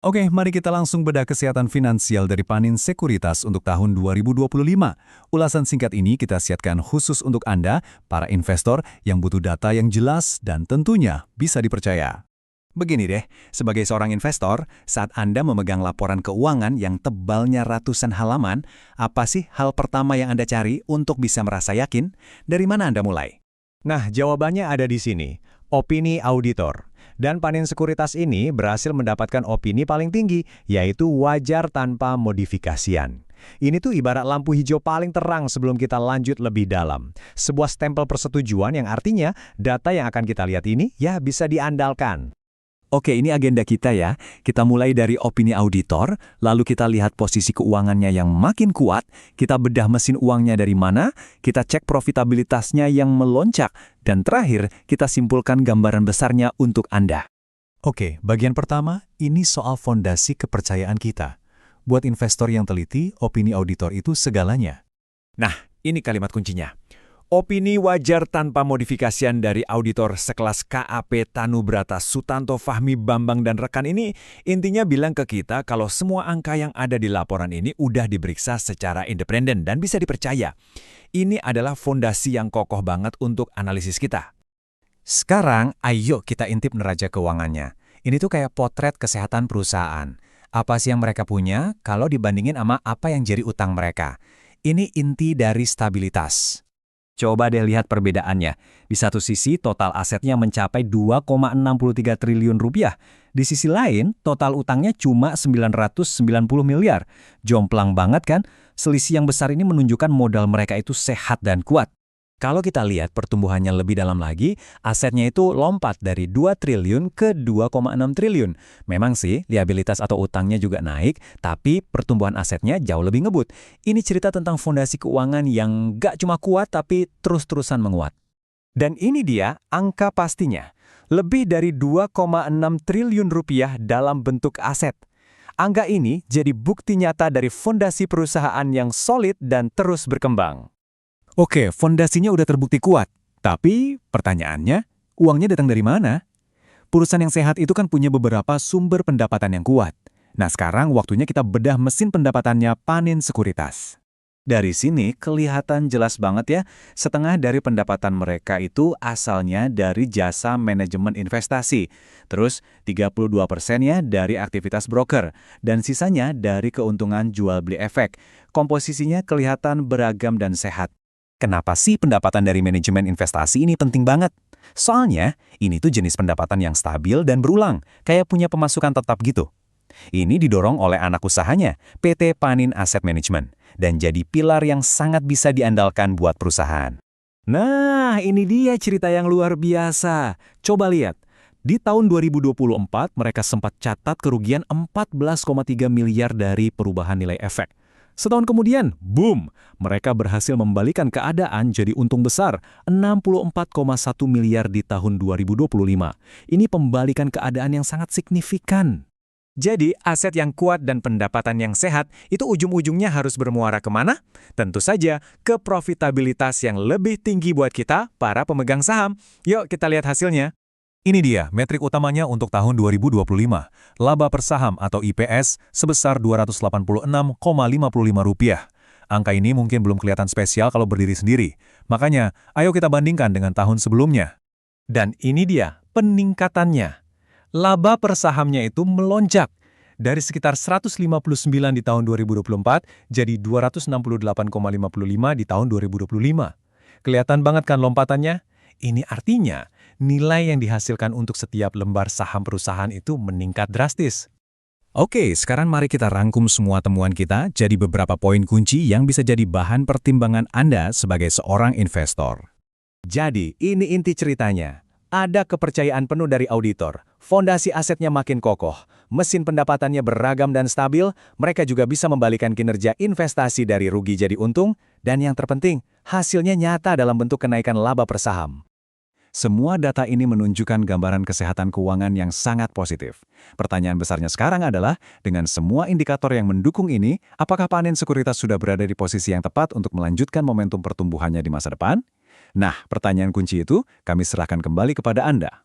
Oke, mari kita langsung bedah kesehatan finansial dari Panin Sekuritas untuk tahun 2025. Ulasan singkat ini kita siapkan khusus untuk Anda, para investor yang butuh data yang jelas dan tentunya bisa dipercaya. Begini deh, sebagai seorang investor, saat Anda memegang laporan keuangan yang tebalnya ratusan halaman, apa sih hal pertama yang Anda cari untuk bisa merasa yakin? Dari mana Anda mulai? Nah, jawabannya ada di sini. Opini auditor. Dan Panin Sekuritas ini berhasil mendapatkan opini paling tinggi, yaitu wajar tanpa modifikasian. Ini tuh ibarat lampu hijau paling terang sebelum kita lanjut lebih dalam. Sebuah stempel persetujuan yang artinya data yang akan kita lihat ini ya bisa diandalkan. Oke, ini agenda kita ya. Kita mulai dari opini auditor, lalu kita lihat posisi keuangannya yang makin kuat, kita bedah mesin uangnya dari mana, kita cek profitabilitasnya yang melonjak, dan terakhir kita simpulkan gambaran besarnya untuk Anda. Oke, bagian pertama, ini soal fondasi kepercayaan kita. Buat investor yang teliti, opini auditor itu segalanya. Nah, ini kalimat kuncinya. Opini wajar tanpa modifikasian dari auditor sekelas KAP Tanubrata Sutanto Fahmi Bambang dan rekan ini intinya bilang ke kita kalau semua angka yang ada di laporan ini udah diperiksa secara independen dan bisa dipercaya. Ini adalah fondasi yang kokoh banget untuk analisis kita. Sekarang, ayo kita intip neraca keuangannya. Ini tuh kayak potret kesehatan perusahaan. Apa sih yang mereka punya kalau dibandingin sama apa yang jadi utang mereka? Ini inti dari stabilitas. Coba deh lihat perbedaannya. Di satu sisi, total asetnya mencapai 2,63 triliun rupiah. Di sisi lain, total utangnya cuma 990 miliar. Jomplang banget kan? Selisih yang besar ini menunjukkan modal mereka itu sehat dan kuat. Kalau kita lihat pertumbuhannya lebih dalam lagi, asetnya itu lompat dari 2 triliun ke 2,6 triliun. Memang sih, liabilitas atau utangnya juga naik, tapi pertumbuhan asetnya jauh lebih ngebut. Ini cerita tentang fondasi keuangan yang gak cuma kuat, tapi terus-terusan menguat. Dan ini dia angka pastinya. Lebih dari 2,6 triliun rupiah dalam bentuk aset. Angka ini jadi bukti nyata dari fondasi perusahaan yang solid dan terus berkembang. Oke, fondasinya udah terbukti kuat. Tapi pertanyaannya, uangnya datang dari mana? Perusahaan yang sehat itu kan punya beberapa sumber pendapatan yang kuat. Nah, sekarang waktunya kita bedah mesin pendapatannya Panin Sekuritas. Dari sini kelihatan jelas banget ya, setengah dari pendapatan mereka itu asalnya dari jasa manajemen investasi. Terus 32%-nya dari aktivitas broker, dan sisanya dari keuntungan jual beli efek. Komposisinya kelihatan beragam dan sehat. Kenapa sih pendapatan dari manajemen investasi ini penting banget? Soalnya, ini tuh jenis pendapatan yang stabil dan berulang, kayak punya pemasukan tetap gitu. Ini didorong oleh anak usahanya, PT Panin Asset Management, dan jadi pilar yang sangat bisa diandalkan buat perusahaan. Nah, ini dia cerita yang luar biasa. Coba lihat. Di tahun 2024, mereka sempat catat kerugian 14,3 miliar dari perubahan nilai efek. Setahun kemudian, boom, mereka berhasil membalikan keadaan jadi untung besar, 64,1 miliar di tahun 2025. Ini pembalikan keadaan yang sangat signifikan. Jadi, aset yang kuat dan pendapatan yang sehat itu ujung-ujungnya harus bermuara kemana? Tentu saja ke profitabilitas yang lebih tinggi buat kita, para pemegang saham. Yuk kita lihat hasilnya. Ini dia metrik utamanya untuk tahun 2025. Laba per saham atau IPS sebesar Rp286,55. Angka ini mungkin belum kelihatan spesial kalau berdiri sendiri. Makanya, ayo kita bandingkan dengan tahun sebelumnya. Dan ini dia peningkatannya. Laba per sahamnya itu melonjak. Dari sekitar 159 di tahun 2024 jadi 268,55 di tahun 2025. Kelihatan banget kan lompatannya? Ini artinya nilai yang dihasilkan untuk setiap lembar saham perusahaan itu meningkat drastis. Oke, sekarang mari kita rangkum semua temuan kita jadi beberapa poin kunci yang bisa jadi bahan pertimbangan Anda sebagai seorang investor. Jadi, ini inti ceritanya. Ada kepercayaan penuh dari auditor, fondasi asetnya makin kokoh, mesin pendapatannya beragam dan stabil, mereka juga bisa membalikan kinerja investasi dari rugi jadi untung, dan yang terpenting, hasilnya nyata dalam bentuk kenaikan laba per saham. Semua data ini menunjukkan gambaran kesehatan keuangan yang sangat positif. Pertanyaan besarnya sekarang adalah, dengan semua indikator yang mendukung ini, apakah Panin Sekuritas sudah berada di posisi yang tepat untuk melanjutkan momentum pertumbuhannya di masa depan? Nah, pertanyaan kunci itu kami serahkan kembali kepada Anda.